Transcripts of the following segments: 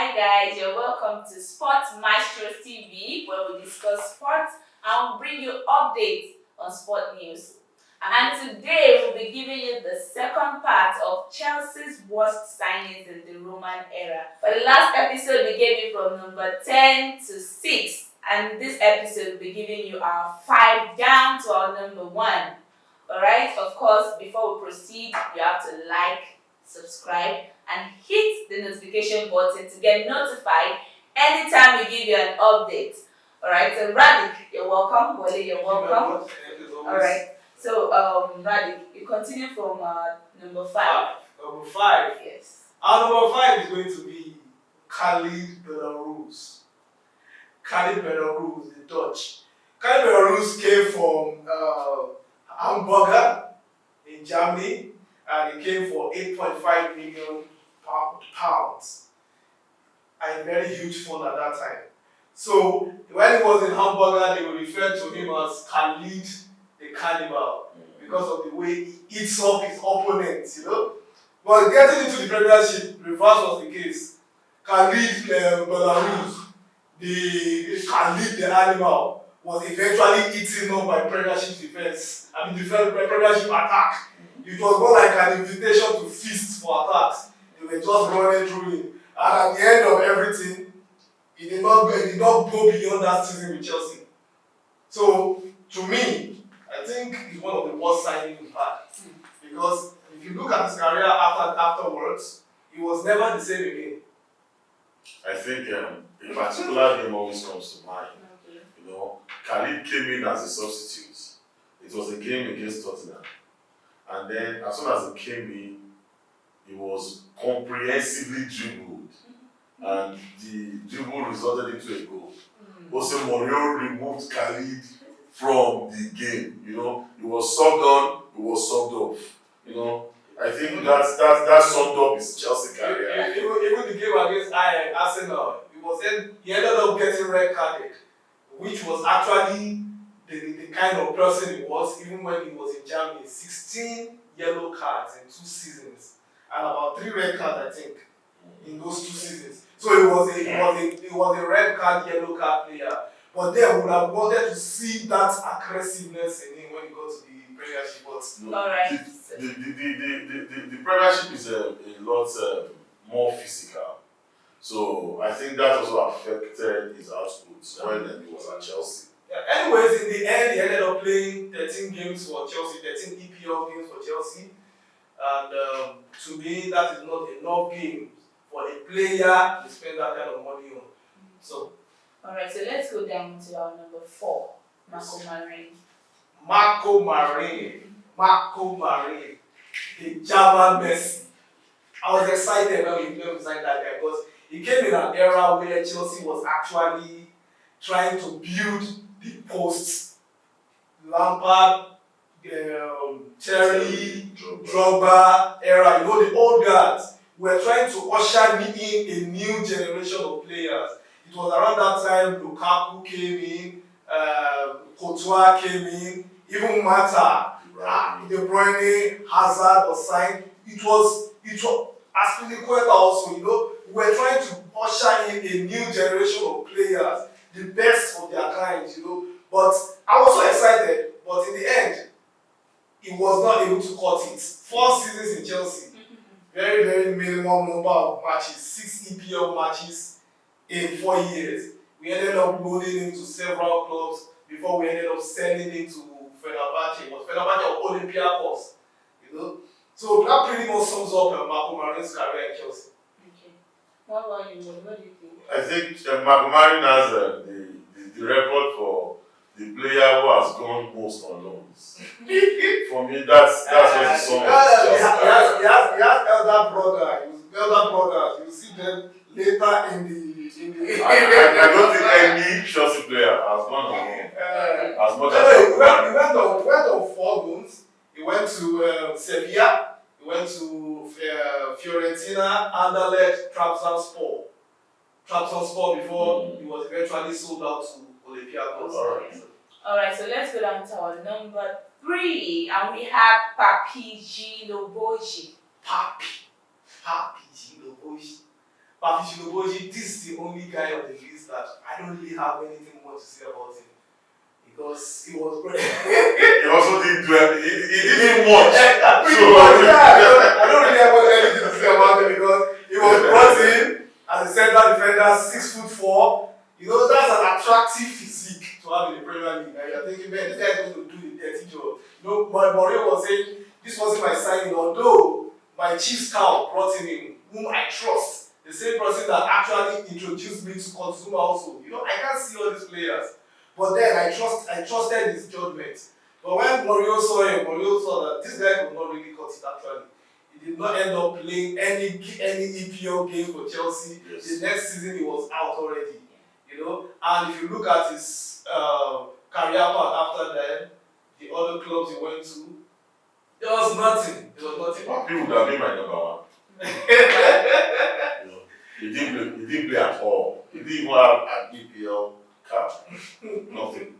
Hi guys, you're welcome to Sports Maestros TV, where we discuss sports and we bring you updates on sport news. And today we'll be giving you the second part of Chelsea's worst signings in the Roman era. For the last episode, we gave you from number 10 to 6, and this episode will be giving you our 5 down to our number 1. Alright, of course, before we proceed, you have to like, subscribe, and hit the notification button to get notified anytime we give you an update. Alright, so Radik, you're welcome. Wale, you're welcome. Alright, so Radik, you continue from number 5. Number 5. Yes. Our number 5 is going to be Khalid Belarus. Khalid Belarus, the Dutch. Khalid Belarus came from Hamburger in Germany, and he came for 8.5 million pounds. And very huge fund at that time. So when he was in Hamburger, they would refer to him as Khalid the Cannibal because of the way he eats up his opponents, But getting into the Premiership, reverse was the case. Khalid Belarus, the Khalid the Animal, was eventually eaten up by Premiership defense. Premiership attack. It was more like an invitation to feast for attacks. They were just running through it. And at the end of everything, he did not go beyond that season with Chelsea. So, to me, I think it's one of the worst signings we've had. Because if you look at his career afterwards, he was never the same again. I think a particular name always comes to mind. Khalid came in as a substitute. It was a game against Tottenham. And then, as soon as he came in, he was comprehensively dribbled. And the dribble resulted into a goal. Jose Mourinho removed Khalid from the game. He was subbed on, he was subbed off. I think that summed up his Chelsea career. Even the game against Arsenal, he ended up getting red carded, which was actually the kind of person he was, even when he was in Germany. 16 yellow cards in 2 seasons, and about 3 red cards, I think, in those 2 seasons. So he was a red card, yellow card player. But then we would have wanted to see that aggressiveness in him when he got to the Premiership. Alright. The Premiership is a lot more physical. So I think that also affected his output when he was at Chelsea. Yeah. Anyways, in the end, he ended up playing 13 games for Chelsea, 13 EPL games for Chelsea. And to me, that is not enough games for a player to spend that kind of money on. So, Alright, so let's go down to our number 4, Marco Marin, the German Messi. I was excited when we signed that guy because he came in an era where Chelsea was actually trying to build the posts. Lampard, Terry, Drogba era, the old guards were trying to usher in a new generation of players. It was around that time Lukaku came in, Courtois came in, even Mata, De Bruyne, Hazard was signed. It was Aspilicueta also, we were trying to usher in a new generation of players, the best of their kind, But I was so excited, but in the end, he was not able to cut it. 4 seasons in Chelsea, very, very minimum number of matches, 6 EPL matches in 4 years. We ended up loaning him to several clubs before we ended up selling him to Fenerbahce. It was Fenerbahce or Olympiacos, So that pretty much sums up Marco Marin's career in Chelsea. Okay. What about you? What do you think? I think Marco Marin has the record for the player who has gone most on loans. For me, that's what the song He has elder brother. His elder brothers. You see them later in the. I don't think any Chelsea player has gone on loan as much as He went on 4 loans. He went to Sevilla. He went to Fiorentina, Anderlecht, Trabzonspor before he was eventually sold out to Olympiacos. Alright, so let's go down to our number 3, and we have Papi Djilobodji. Papi Djilobodji. Papi Shinoboji, this is the only guy on the list that I don't really have anything more to say about him. Because he was great. He also didn't do anything. He didn't much. Pretty much, yeah. I don't really have anything to say about him because he was brought in as a central defender, 6'4". You know, that's an attractive physique to have in the Premier League. And you're thinking, man, this guy is going to do the dirty job. You know, Mourinho was saying, this wasn't my signing, although my chief scout brought him in, whom I trust. The same person that actually introduced me to Consumer also. You know, I can't see all these players. But then I trusted his judgment. But when Mourinho saw him, Mourinho saw that this guy could not really cut it actually. He did not end up playing any EPL game for Chelsea. Yes. The next season he was out already. You know, and if you look at his career path after that, the other clubs he went to, there was nothing. There was nothing. Papi would have been my number one. You know, he didn't play at all. He didn't even have an EPL cap. Nothing. He would have been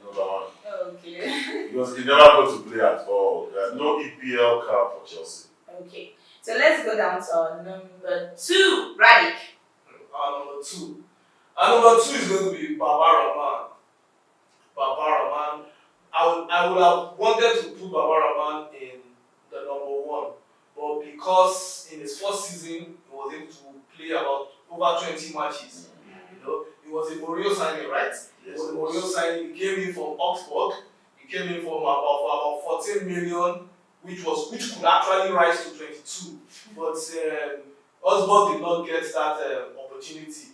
number one. Okay. Because he never got to play at all. There's no EPL cap for Chelsea. Okay. So let's go down to our number 2, Radic. Our number two. Our number 2 is going to be Baba Rahman. Baba Rahman. I would have wanted to put Baba Rahman in the number 1, but because in his first season he was able to play about over 20 matches. You know, it was a Mourinho signing, right? Yes. It was a Mourinho signing. He came in from Augsburg. He came in from about 14 million, which could actually rise to 22. But Augsburg did not get that opportunity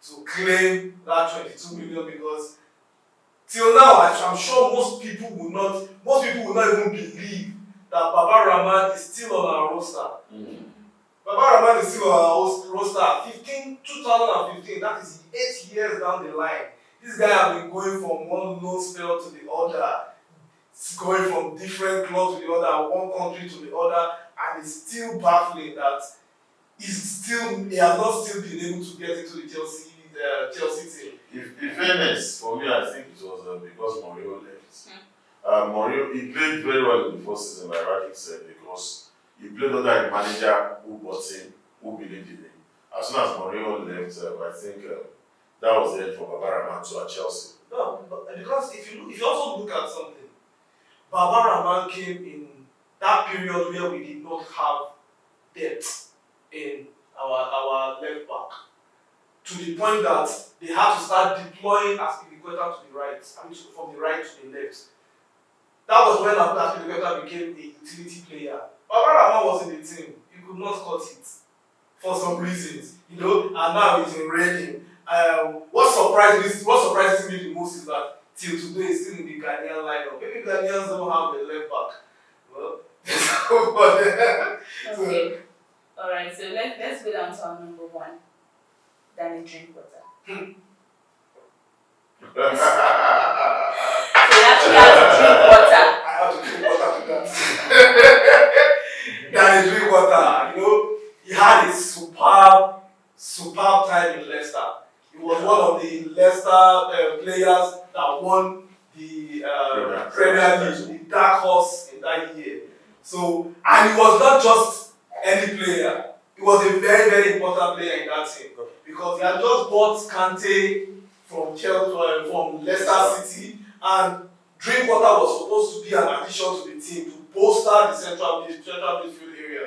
to claim that 22 million because till now, I'm sure most people will not even believe that Baba Rahman is still on our roster. Baba Rahman is still on our roster. 2015, that is 8 years down the line. This guy has been going from one loan spell to the other, going from different clubs to the other, one country to the other, and it's still baffling that he has not still been able to get into the Chelsea team. In fairness, for me, I think it was because Mourinho left. Mourinho, he played very well in the first season, like Radic said, because he played under a manager who bought him, who believed in him. As soon as Mourinho left, I think that was the end for Baba Rahman to Chelsea. No, but because if you also look at something, Baba Rahman came in that period where we did not have depth in our left back, to the point that they had to start deploying Aspilicueta to the right, from the right to the left. That was when Aspilicueta became a utility player. Baba Rahman was in the team. He could not cut it for some reasons, you know, and now he's in Reading. What surprises me the most is that till today he's still in the Ghanaian lineup. Maybe Ghanaians don't have a left back. Well, Okay. Alright, so let's go down to our number 1, Danny Drinkwater. So you actually have to drink water. I have to drink water to that. Danny Drinkwater, you know, he had a superb time in Leicester. He was one of the Leicester players that won the Premier League, the dark horse in that year. So, and he was not just any player. He was a very, very important player in that team because he had just bought Kante from Chelsea, from Leicester City, and Drinkwater was supposed to be an addition to the team to bolster the central midfield area.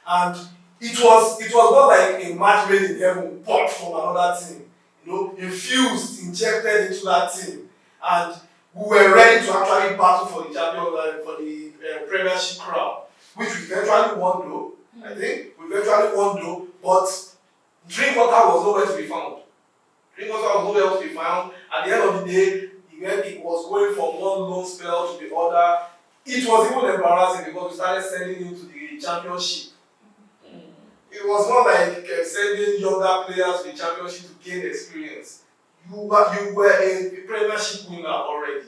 And it was not like a match made in heaven, bought from another team. You know, infused, injected into that team, and we were ready to actually battle for the Premiership crown, which we eventually won though. I think we eventually won though, but Drinkwater was nowhere to be found. Drinkwater was nowhere to be found. At the end of the day, it was going from one loan spell to the other. It was even embarrassing because we started sending him to the Championship. It was not like sending younger players to the Championship to gain experience. You were a Premiership winner already.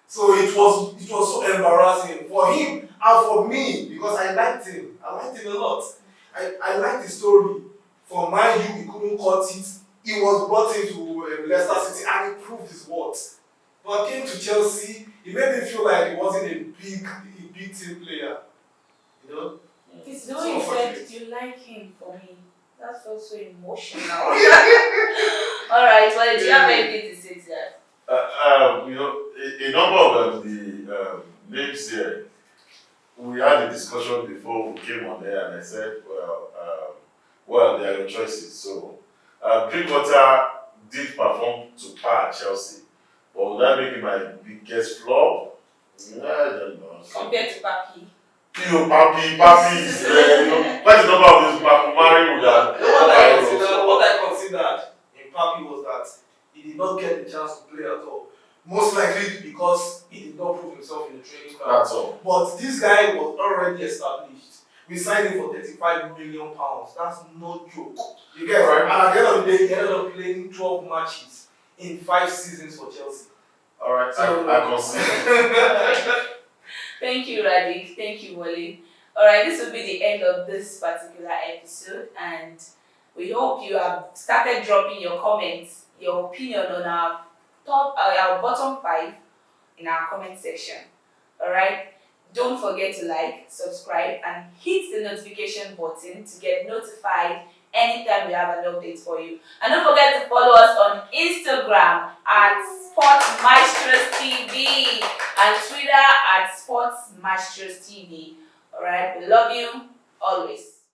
So it was so embarrassing for him and for me because I liked him. I liked him a lot. I liked the story. For Man U, he couldn't cut it. He was brought into Leicester City and he proved his worth. But came to Chelsea, he made me feel like he wasn't a big team player. You know? It's the way you said you like him for me. That felt so emotional. Alright, well, do you have anything to say to that? You know, a number of the names here, we had a discussion before we came on there, and I said, well, they are your choices. So, Drinkwater did perform to par at Chelsea, but will that make him my biggest flop? I don't know. Compared to Papi. Papi is quite a number of these Mari would have. What I considered in Papi was that he did not get the chance to play at all. Most likely because he did not prove himself in the training camp. That's all. But this guy was already established. We signed him for £35 million. That's no joke. You get right? And at the end of the day, he ended up playing 12 matches in 5 seasons for Chelsea. Alright, So, I consider. Thank you, Radik. Thank you, Wale. Alright, this will be the end of this particular episode, and we hope you have started dropping your comments, your opinion on our bottom 5 in our comment section. Alright, don't forget to like, subscribe, and hit the notification button to get notified anytime we have an update for you. And don't forget to follow us on Instagram at SportsMaestros.tv and Twitter at SportsMaestros.tv. Alright, we love you always.